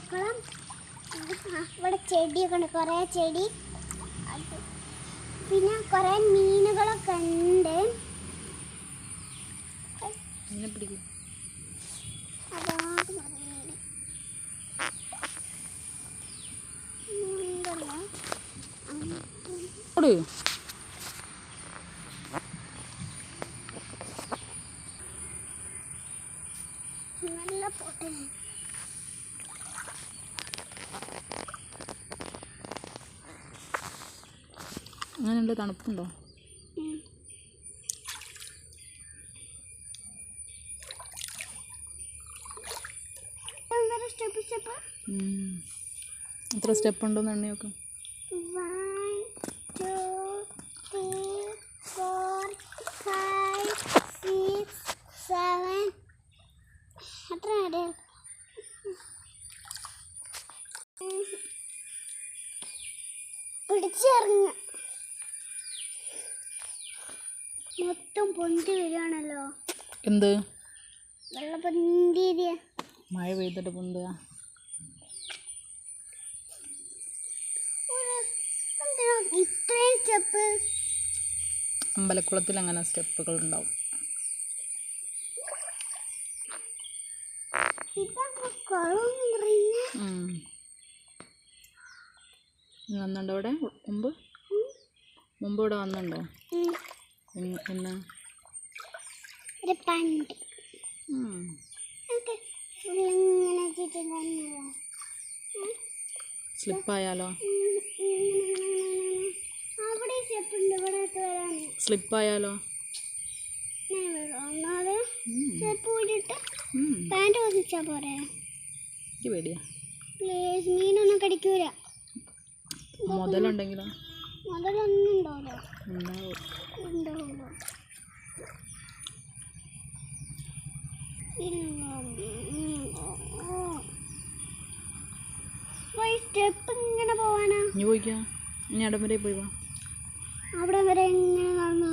പൂക്കളം. ഇവിടെ ചെടിയൊക്കെ ഉണ്ട്, കുറേ ചെടി. പിന്നെ കുറേ മീനുകളൊക്കെ ഉണ്ട്. നല്ല പോട്ടെ. അങ്ങനെയുണ്ട്, തണുപ്പുണ്ടോ? എത്ര സ്റ്റെപ്പ് ഉണ്ടോന്ന് എണ്ണി നോക്കാം. 1 2 3 4 5 6 7 എത്ര ഉണ്ട്? പിടിച്ചിറങ്ങ. മൊത്തം പൊന്തി വരികയാണല്ലോ. എന്ത് വെള്ളം പൊന്തിയ മഴ പെയ്തിട്ട് പൊന്തുക? ഇത്രയും സ്റ്റെപ്പ്. അമ്പലക്കുളത്തിൽ അങ്ങനെ സ്റ്റെപ്പുകൾ ഉണ്ടാവും. വന്നുണ്ടോ ഇവിടെ മുമ്പ്? മുമ്പ് ഇവിടെ വന്നുണ്ടോ? എന്നാ പണ്ട് സ്ലിപ്പായാലോ? അവിടെ സ്റ്റെപ്പ് ഉണ്ട്. ഇവിടെ സ്ലിപ്പായാലോ? സ്റ്റെപ്പ് പോയിട്ട് പാൻറ് ഒന്നിച്ചാ പോരെ? പേടിയാ. പ്ലീസ്, മീനൊന്നും കടിക്കൂല. മുതലുണ്ടെങ്കിലോ? മുതലൊന്നും ഉണ്ടാവില്ല. സ്റ്റെപ്പ് ഇങ്ങനെ പോവാനാ? ഇനി പോയിക്കാ. ഇനി അടം വരെ പോയി വാ. അവിടെ വരെ ഇങ്ങനെ നടന്നു